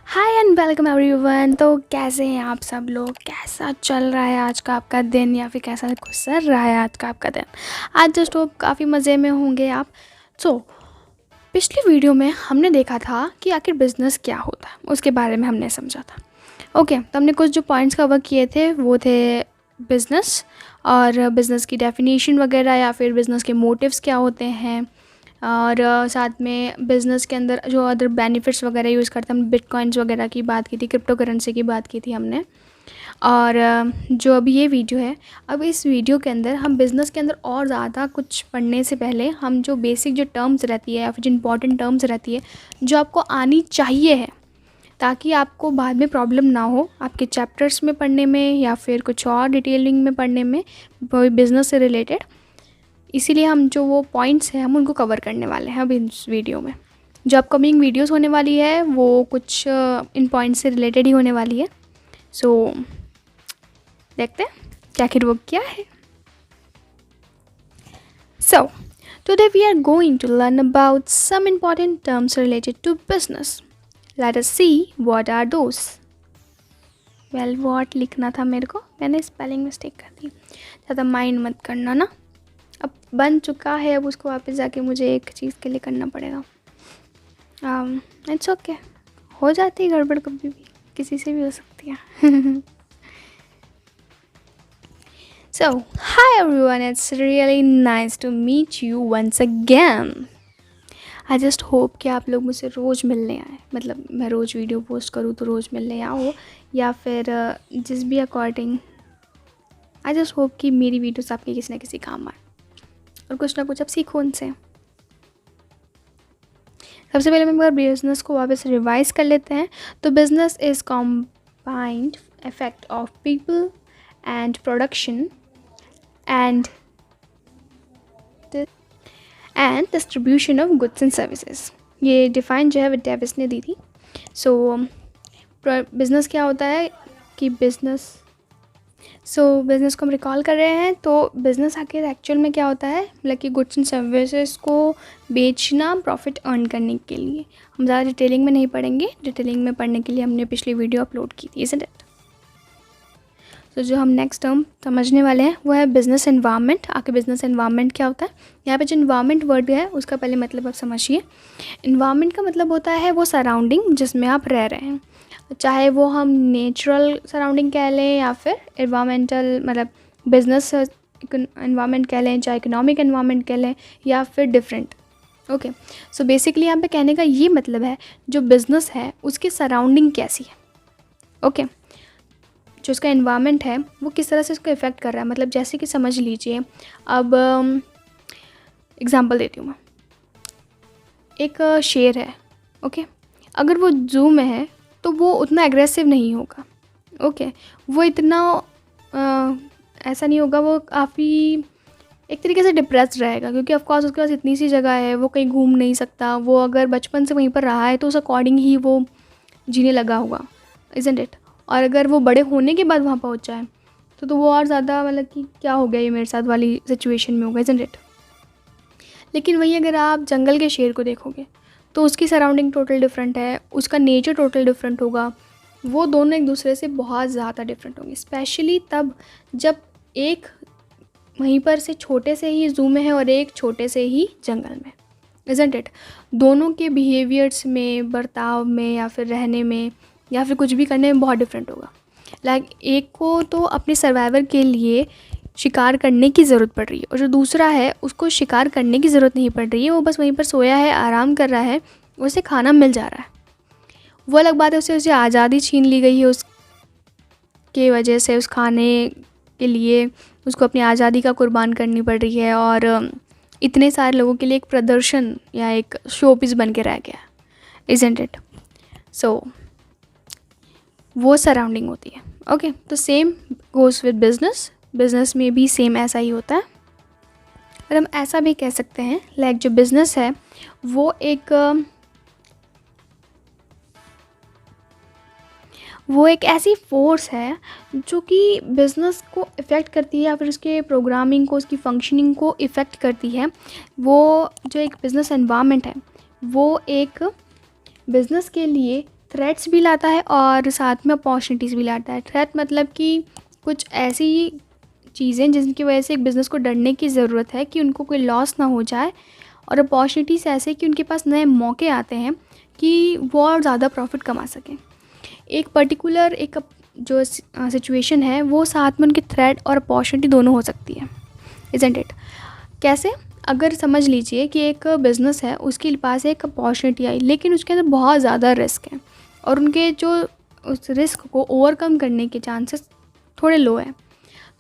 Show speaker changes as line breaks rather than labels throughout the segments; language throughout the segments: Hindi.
Hi and welcome everyone. तो कैसे हैं आप सब लोग? कैसा चल रहा है आज का आपका दिन, या फिर कैसा गुजर रहा है आज का आपका दिन? आज जस्ट होप काफ़ी मज़े में होंगे आप। सो पिछली वीडियो में हमने देखा था कि आखिर बिज़नेस क्या होता है, उसके बारे में हमने समझा था। ओके, तो हमने कुछ जो पॉइंट्स कवर किए थे वो थे बिज़नेस, और बिज़नेस की डेफिनेशन वगैरह, या फिर बिज़नेस के मोटिव्स क्या होते हैं, और साथ में बिज़नेस के अंदर जो अदर बेनिफिट्स वगैरह यूज़ करते हैं। हम बिटकॉइंस वगैरह की बात की थी, क्रिप्टो करेंसी की बात की थी हमने। और जो अभी ये वीडियो है, अब इस वीडियो के अंदर हम बिज़नेस के अंदर और ज़्यादा कुछ पढ़ने से पहले हम जो बेसिक जो टर्म्स रहती है, या फिर जो इंपॉर्टेंट टर्म्स रहती है जो आपको आनी चाहिए है, ताकि आपको बाद में प्रॉब्लम ना हो आपके चैप्टर्स में पढ़ने में, या फिर कुछ और डिटेलिंग में पढ़ने में कोई बिज़नेस से रिलेटेड। इसीलिए हम जो वो पॉइंट्स हैं हम उनको कवर करने वाले हैं अब इस वीडियो में। जो अपकमिंग वीडियोस होने वाली है वो कुछ इन पॉइंट्स से रिलेटेड ही होने वाली है। सो देखते हैं कि आखिर वो क्या है। So today we are going to learn about some important terms related to business. Let us see what are those. Well, what लिखना था मेरे को, मैंने स्पेलिंग मिस्टेक कर दी। ज़्यादा माइंड मत करना ना, अब बन चुका है, अब उसको वापस जाके मुझे एक चीज़ के लिए करना पड़ेगा। इट्स ओके, हो जाती है गड़बड़, कभी भी किसी से भी हो सकती है। So hi everyone, it's really nice to meet you once again. I just hope कि आप लोग मुझसे रोज़ मिलने आए, मतलब मैं रोज़ वीडियो पोस्ट करूँ तो रोज़ मिलने आओ, या फिर जिस भी अकॉर्डिंग। आई जस्ट होप कि मेरी वीडियोस आपके किसी न किसी काम आए और कुछ ना कुछ आप सीखो उनसे। सबसे पहले हम एक बार बिजनेस को वापस रिवाइज कर लेते हैं। तो business is combined effect of people and production and distribution of goods and services. ये डिफाइन जो है वो डेविस ने दी थी। सो बिज़नेस क्या होता है कि बिज़नेस बिज़नेस को हम रिकॉल कर रहे हैं। तो बिज़नेस आखिर एक्चुअल में क्या होता है, मतलब कि गुड्स एंड सर्विसेज को बेचना प्रॉफिट अर्न करने के लिए। हम ज़्यादा डिटेलिंग में नहीं पढ़ेंगे, डिटेलिंग में पढ़ने के लिए हमने पिछली वीडियो अपलोड की थी, इज़न्ट इट? तो जो हम नेक्स्ट टर्म समझने वाले हैं वो है बिज़नेस एनवायरनमेंट। आखिर बिज़नेस एनवायरनमेंट क्या होता है? यहाँ पे जो एनवायरनमेंट वर्ड है उसका पहले मतलब आप समझिए। एनवायरनमेंट का मतलब होता है वो सराउंडिंग जिसमें आप रह रहे हैं, चाहे वो हम नेचुरल सराउंडिंग कह लें, या फिर एनवायरमेंटल, मतलब बिजनेस एनवायरनमेंट कह लें, चाहे इकोनॉमिक एनवायरनमेंट कह लें, या फिर डिफरेंट। ओके, सो बेसिकली यहाँ पे कहने का ये मतलब है जो बिज़नेस है उसकी सराउंडिंग कैसी है। ओके, जो उसका एनवायरनमेंट है वो किस तरह से उसको इफ़ेक्ट कर रहा है। मतलब जैसे कि समझ लीजिए, अब एग्ज़ाम्पल देती हूँ मैं। एक शेर है, ओके, अगर वो जू में है तो वो उतना एग्रेसिव नहीं होगा। ओके, वो इतना ऐसा नहीं होगा, वो काफ़ी एक तरीके से डिप्रेस्ड रहेगा, क्योंकि ऑफकोर्स उसके पास इतनी सी जगह है, वो कहीं घूम नहीं सकता। वो अगर बचपन से वहीं पर रहा है तो उस अकॉर्डिंग ही वो जीने लगा होगा, इज़न्ट इट? और अगर वो बड़े होने के बाद वहाँ पहुँच जाए तो वो और ज़्यादा, मतलब कि क्या हो गया ये मेरे साथ वाली सिचुएशन में होगा, इज़न्ट इट? लेकिन वहीं अगर आप जंगल के शेर को देखोगे तो उसकी सराउंडिंग टोटल डिफरेंट है, उसका नेचर टोटल डिफरेंट होगा। वो दोनों एक दूसरे से बहुत ज़्यादा डिफरेंट होंगे, स्पेशली तब जब एक वहीं पर से छोटे से ही जू में है और एक छोटे से ही जंगल में, इज़न्ट इट? दोनों के बिहेवियर्स में, बर्ताव में, या फिर रहने में, या फिर कुछ भी करने में बहुत डिफरेंट होगा। लाइक एक को तो अपने सर्वाइवल के लिए शिकार करने की ज़रूरत पड़ रही है, और जो दूसरा है उसको शिकार करने की ज़रूरत नहीं पड़ रही है, वो बस वहीं पर सोया है, आराम कर रहा है, उसे खाना मिल जा रहा है। वो अलग बात है, उसे आज़ादी छीन ली गई है उसके वजह से, उस खाने के लिए उसको अपनी आज़ादी का कुर्बान करनी पड़ रही है, और इतने सारे लोगों के लिए एक प्रदर्शन या एक शो पीस बन के रह गया, इज़न्ट इट? सो वो सराउंडिंग होती है। ओके, तो same goes with business. Business में भी सेम ऐसा ही होता है। और हम ऐसा भी कह सकते हैं, लाइक जो बिज़नेस है वो एक ऐसी फोर्स है जो कि बिज़नेस को इफ़ेक्ट करती है, या फिर उसके प्रोग्रामिंग को, उसकी फंक्शनिंग को इफ़ेक्ट करती है। वो जो एक बिज़नेस एनवायरनमेंट है वो एक बिज़नेस के लिए थ्रेट्स भी लाता है और साथ में अपॉर्चुनिटीज़ भी लाता है। थ्रेट मतलब कि कुछ ऐसी चीज़ें जिनकी वजह से एक बिज़नेस को डरने की ज़रूरत है कि उनको कोई लॉस ना हो जाए, और अपॉर्चुनिटीज़ ऐसे कि उनके पास नए मौके आते हैं कि वो और ज़्यादा प्रॉफिट कमा सकें। एक पर्टिकुलर एक जो सिचुएशन है वो साथ में उनके थ्रेट और अपॉर्चुनिटी दोनों हो सकती है, इज़न्ट इट? कैसे? अगर समझ लीजिए कि एक बिज़नेस है, उसके पास एक अपॉर्चुनिटी आई लेकिन उसके अंदर बहुत ज़्यादा रिस्क है और उनके जो उस रिस्क को ओवरकम करने के चांसेस थोड़े लो हैं।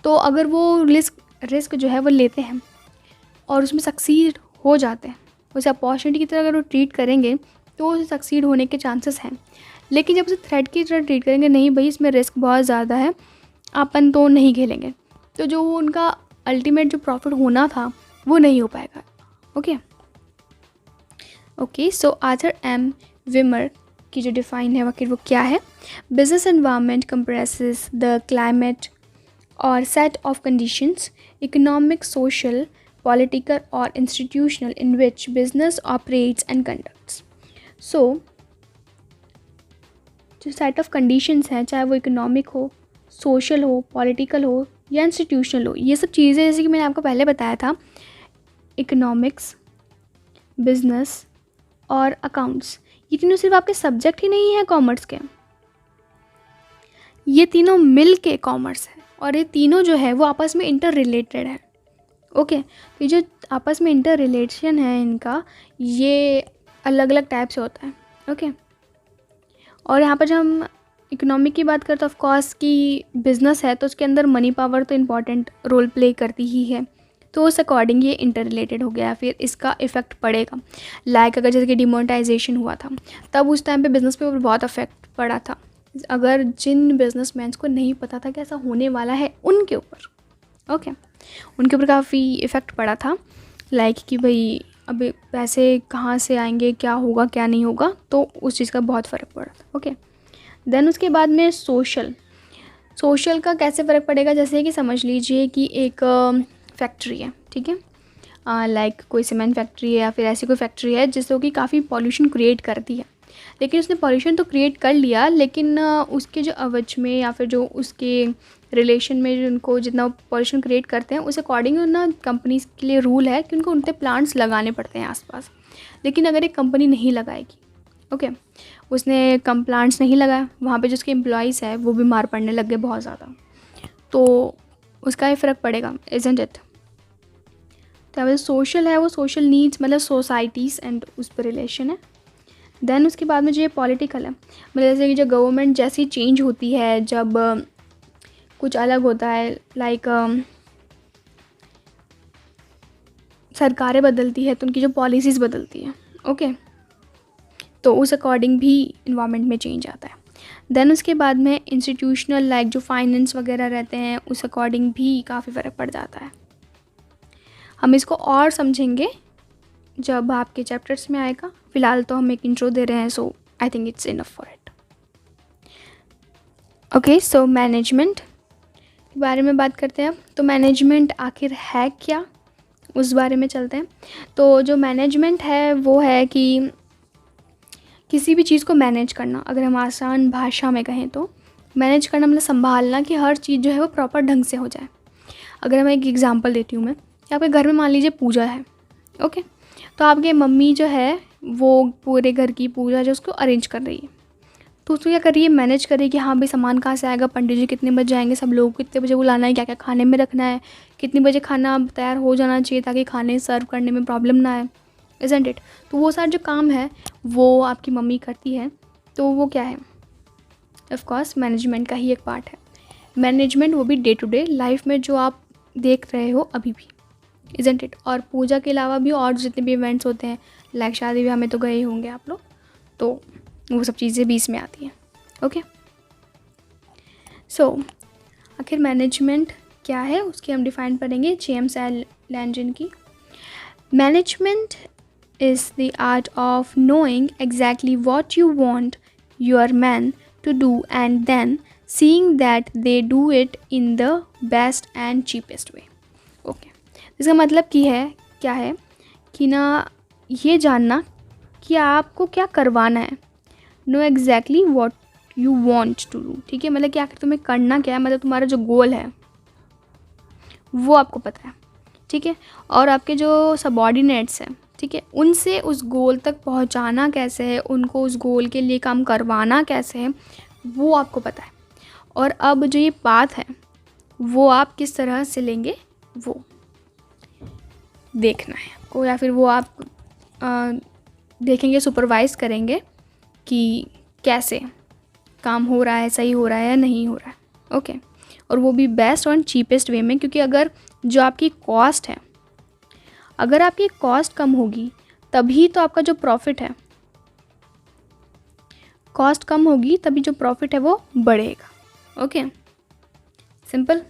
तो अगर वो रिस्क जो है वो लेते हैं और उसमें सक्सीड हो जाते हैं, उसे अपॉर्चुनिटी की तरह अगर वो ट्रीट करेंगे तो उसे सक्सीड होने के चांसेस हैं। लेकिन जब उसे थ्रेट की तरह ट्रीट करेंगे, नहीं भाई इसमें रिस्क बहुत ज़्यादा है, अपन तो नहीं खेलेंगे, तो जो उनका अल्टीमेट जो प्रॉफिट होना था वो नहीं हो पाएगा। Okay, so Arthur M Weimer की जो डिफ़ाइन है आखिर वो क्या है? Business environment compresses the climate और set of conditions, economic, social, political or institutional, in which business operates and conducts. So जो सेट ऑफ कंडीशंस हैं, चाहे वो इकोनॉमिक हो, सोशल हो, पॉलिटिकल हो या इंस्टीट्यूशनल हो, ये सब चीज़ें जैसे कि मैंने आपको पहले बताया था, इकोनॉमिक्स, बिजनेस और अकाउंट्स, ये तीनों सिर्फ आपके सब्जेक्ट ही नहीं है कॉमर्स के, ये तीनों मिल के कॉमर्स है और ये तीनों जो है वो आपस में इंटर रिलेटेड है। ओके, तो जो आपस में इंटर रिलेशन है इनका, ये अलग अलग टाइप से होता है। ओके, और यहाँ पर जब हम इकोनॉमिक की बात करते हैं, ऑफ कोर्स कि बिज़नेस है तो उसके अंदर मनी पावर तो इम्पॉर्टेंट रोल प्ले करती ही है, तो उस अकॉर्डिंग ये इंटर रिलेटेड हो गया, फिर इसका इफ़ेक्ट पड़ेगा। लाइक अगर जैसे कि डिमोनेटाइजेशन हुआ था तब उस टाइम पे बिज़नेस पे बहुत अफेक्ट पड़ा था, अगर जिन बिजनेसमैन को नहीं पता था कि ऐसा होने वाला है उनके ऊपर। ओके, उनके ऊपर काफ़ी इफ़ेक्ट पड़ा था, लाइक कि भाई अब पैसे कहाँ से आएंगे, क्या होगा क्या नहीं होगा, तो उस चीज़ का बहुत फ़र्क पड़ा था। ओके, देन उसके बाद में सोशल का कैसे फ़र्क पड़ेगा? जैसे कि समझ लीजिए कि एक फैक्ट्री है, ठीक है, लाइक कोई सीमेंट फैक्ट्री है या फिर ऐसी कोई फैक्ट्री है जिससे कि काफ़ी पॉल्यूशन क्रिएट करती है, लेकिन उसने पॉल्यूशन तो क्रिएट कर लिया, लेकिन उसके जो अवज में या फिर जो उसके रिलेशन में जो उनको जितना पॉल्यूशन क्रिएट करते हैं उस अकॉर्डिंग ना कंपनीज़ के लिए रूल है कि उनको उन पर प्लांट्स लगाने पड़ते हैं आसपास। लेकिन अगर एक कंपनी नहीं लगाएगी, ओके, उसने कम प्लांट्स नहीं लगाया, वहाँ पे जो उसके एम्प्लॉयज़ है वो बीमार पड़ने लग गए बहुत ज़्यादा, तो उसका ही फ़र्क पड़ेगा, इज़न्ट इट? तो सोशल है वो सोशल नीड्स मतलब सोसाइटीज़ एंड उस पर रिलेशन है। देन उसके बाद में जो ये पॉलिटिकल है, मतलब जैसे कि जो गवर्नमेंट जैसी चेंज होती है, जब कुछ अलग होता है, लाइक सरकारें बदलती है तो उनकी जो पॉलिसीज़ बदलती है। ओके, तो उस अकॉर्डिंग भी इन्वायरमेंट में चेंज आता है। देन उसके बाद में इंस्टीट्यूशनल, लाइक जो फाइनेंस वगैरह रहते हैं उस अकॉर्डिंग भी काफ़ी फ़र्क पड़ जाता है। हम इसको और समझेंगे जब आपके चैप्टर्स में आएगा, फ़िलहाल तो हम एक इंट्रो दे रहे हैं, so I think it's enough for it. Okay, so management के बारे में बात करते हैं। तो मैनेजमेंट आखिर है क्या, उस बारे में चलते हैं। तो जो मैनेजमेंट है वो है कि किसी भी चीज़ को मैनेज करना, अगर हम आसान भाषा में कहें तो मैनेज करना मतलब संभालना कि हर चीज़ जो है वो प्रॉपर ढंग से हो जाए। अगर मैं एक एग्जांपल देती हूँ, मैं कि आपके घर में मान लीजिए पूजा है, ओके, तो आपके मम्मी जो है वो पूरे घर की पूजा जो उसको अरेंज कर रही है, तो उसको क्या कर रही है, मैनेज कर रही है कि हाँ भाई सामान कहाँ से आएगा, पंडित जी कितने बजे आएंगे, सब लोगों को कितने बजे बुलाना है, क्या क्या खाने में रखना है, कितनी बजे खाना तैयार हो जाना चाहिए ताकि खाने सर्व करने में प्रॉब्लम ना आए, इज़न्ट इट? तो वो सारा जो काम है वो आपकी मम्मी करती है, तो वो क्या है, ऑफ कोर्स मैनेजमेंट का ही एक पार्ट है। मैनेजमेंट वो भी डे टू डे लाइफ में जो आप देख रहे हो अभी भी, इज़न्ट इट? और पूजा के अलावा भी और जितने भी इवेंट्स होते हैं, लाइक शादी ब्याह में तो गए होंगे आप लोग, तो वो सब चीज़ें भी इसमें आती हैं। ओके, सो आखिर मैनेजमेंट क्या है उसकी हम डिफ़ाइन करेंगे जेम्स एल लैंजन की। Management is the art of knowing exactly what you want your man to do and then seeing that they do it in the best and cheapest way. Okay, इसका मतलब क्या है कि ना ये जानना कि आपको क्या करवाना है, know exactly what you want to do, ठीक है, मतलब कि आखिर तुम्हें करना क्या है, मतलब तुम्हारा जो गोल है वो आपको पता है, ठीक है, और आपके जो सबॉर्डिनेट्स हैं, ठीक है, उनसे उस गोल तक पहुंचाना कैसे है, उनको उस गोल के लिए काम करवाना कैसे है, वो आपको पता है। और अब जो ये पाथ है वो आप किस तरह से लेंगे वो देखना है आपको, या फिर वो आप देखेंगे, सुपरवाइज़ करेंगे कि कैसे काम हो रहा है, सही हो रहा है या नहीं हो रहा है, ओके। और वो भी बेस्ट और चीपेस्ट वे में, क्योंकि अगर जो आपकी कॉस्ट है, अगर आपकी कॉस्ट कम होगी तभी तो आपका जो प्रॉफिट है, कॉस्ट कम होगी तभी जो प्रॉफिट है वो बढ़ेगा, ओके, सिंपल।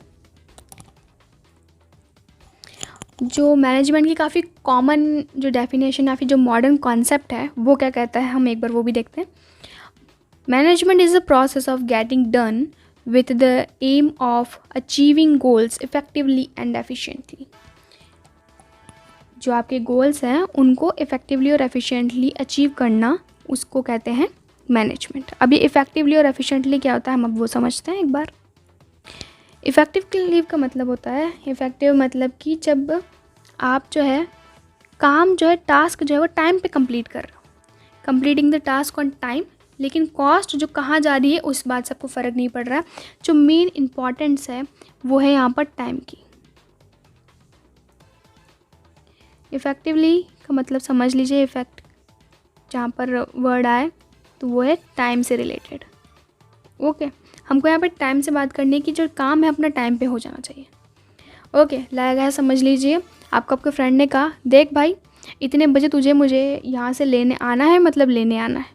जो मैनेजमेंट की काफ़ी कॉमन जो डेफिनेशन या फिर जो मॉडर्न कॉन्सेप्ट है वो क्या कहता है, हम एक बार वो भी देखते हैं। Management is a process of getting done with the aim of achieving goals effectively and efficiently. जो आपके गोल्स हैं उनको इफ़ेक्टिवली और एफिशिएंटली अचीव करना, उसको कहते हैं मैनेजमेंट। अब ये इफ़ेक्टिवली और एफिशिएंटली क्या होता है, हम अब वो समझते हैं एक बार। इफ़ेक्टिवली का मतलब होता है, इफ़ेक्टिव मतलब कि जब आप जो है काम जो है, टास्क जो है वो टाइम पे कंप्लीट कर रहे हो, completing the task on time, लेकिन कॉस्ट जो कहाँ जा रही है उस बात से आपको फ़र्क नहीं पड़ रहा है। जो मेन इम्पॉर्टेंस है वो है यहाँ पर टाइम की। इफ़ेक्टिवली का मतलब समझ लीजिए, इफ़ेक्ट जहाँ पर वर्ड आए तो वो है टाइम से रिलेटेड, ओके। हमको यहाँ पर टाइम से बात करनी है कि जो काम है अपना टाइम पे हो जाना चाहिए, ओके। लगा है, समझ लीजिए, आपको आपके फ्रेंड ने कहा, देख भाई इतने बजे तुझे मुझे यहाँ से लेने आना है, मतलब लेने आना है,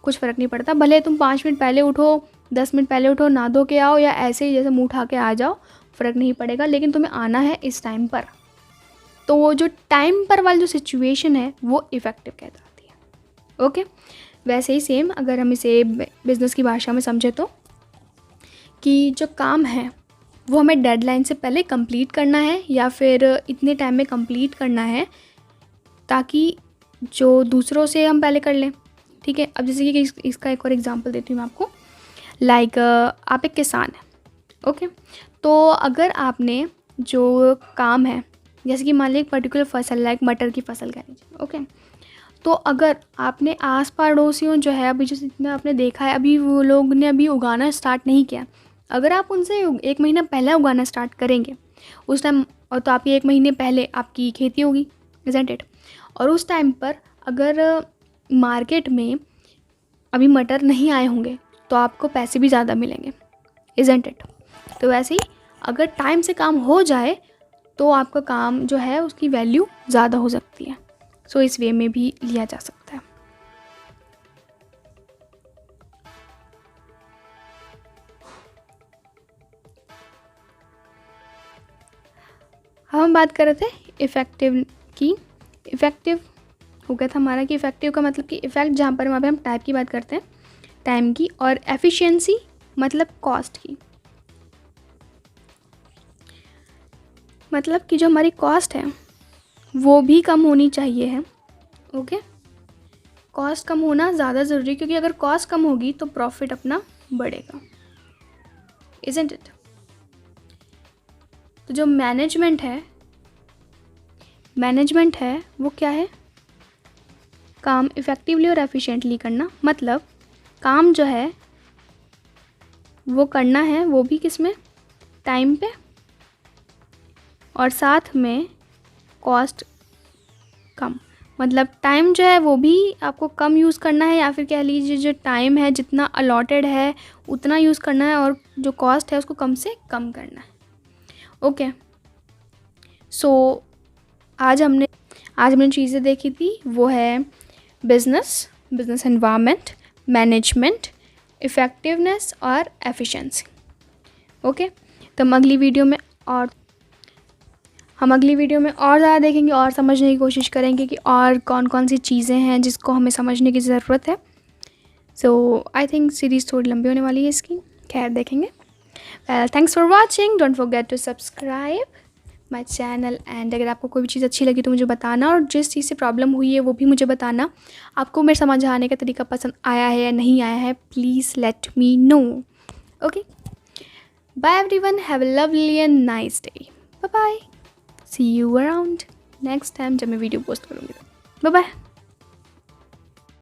कुछ फ़र्क नहीं पड़ता, भले तुम 5 मिनट पहले उठो, 10 मिनट पहले उठो, नहा धो के आओ, या ऐसे ही जैसे मुँह उठा के आ जाओ, फ़र्क नहीं पड़ेगा, लेकिन तुम्हें आना है इस टाइम पर। तो वो जो टाइम पर वाली जो सिचुएशन है वो इफ़ेक्टिव कहलाती है, ओके। वैसे ही सेम अगर हम इसे बिज़नेस की भाषा में समझे तो, कि जो काम है वो हमें डेडलाइन से पहले कंप्लीट करना है या फिर इतने टाइम में कंप्लीट करना है, ताकि जो दूसरों से हम पहले कर लें, ठीक है। अब जैसे कि इसका एक और एग्जांपल देती हूँ मैं आपको। लाइक आप एक किसान हैं, ओके। तो अगर आपने जो काम है, जैसे कि मान लीजिए एक पर्टिकुलर फसल, लाइक मटर की फसल कह लीजिए, ओके। तो अगर आपने आस पड़ोसियों जो है, अभी जो जितना आपने देखा है, अभी वो लोग ने अभी उगाना स्टार्ट नहीं किया, अगर आप उनसे 1 महीना पहले उगाना स्टार्ट करेंगे उस टाइम, और तो आपकी 1 महीने पहले आपकी खेती होगी, इज़न्ट इट। और उस टाइम पर अगर मार्केट में अभी मटर नहीं आए होंगे तो आपको पैसे भी ज़्यादा मिलेंगे, इज़न्ट इट। तो वैसे ही अगर टाइम से काम हो जाए तो आपका काम जो है उसकी वैल्यू ज़्यादा हो सकती है। सो इस वे में भी लिया जा सकता है। हम बात कर रहे थे इफ़ेक्टिव की। इफ़ेक्टिव हो गया था हमारा कि इफ़ेक्टिव का मतलब कि इफ़ेक्ट जहाँ पर वहाँ पे हम टाइप की बात करते हैं, टाइम की, और एफिशिएंसी मतलब कॉस्ट की, मतलब कि जो हमारी कॉस्ट है वो भी कम होनी चाहिए है, ओके। कॉस्ट कम होना ज़्यादा ज़रूरी, क्योंकि अगर कॉस्ट कम होगी तो प्रॉफिट अपना बढ़ेगा, इज़न्ट इट। तो जो मैनेजमेंट है वो क्या है, काम इफ़ेक्टिवली और एफिशिएंटली करना, मतलब काम जो है वो करना है, वो भी किस में, टाइम पे, और साथ में कॉस्ट कम, मतलब टाइम जो है वो भी आपको कम यूज़ करना है, या फिर कह लीजिए जो टाइम है जितना अलॉटेड है उतना यूज़ करना है, और जो कॉस्ट है उसको कम से कम करना है, ओके। सो आज हमने चीज़ें देखी थी, वो है बिज़नेस एनवायरनमेंट, मैनेजमेंट, इफ़ेक्टिवनेस और एफिशिएंसी, ओके। तो हम अगली वीडियो में और ज़्यादा देखेंगे और समझने की कोशिश करेंगे कि और कौन कौन सी चीज़ें हैं जिसको हमें समझने की ज़रूरत है। सो आई थिंक सीरीज़ थोड़ी लंबी होने वाली है इसकी, खैर देखेंगे। Thanks for watching, don't forget to subscribe. My channel. And अगर आपको कोई भी चीज़ अच्छी लगी तो मुझे बताना, और जिस चीज़ से प्रॉब्लम हुई है वो भी मुझे बताना। आपको मेरे समझाने का तरीका पसंद आया है या नहीं आया है, please let me know. Okay, bye everyone, have a lovely and nice day, bye bye, see you around next time जब मैं वीडियो पोस्ट करूँगी। बाय बाय।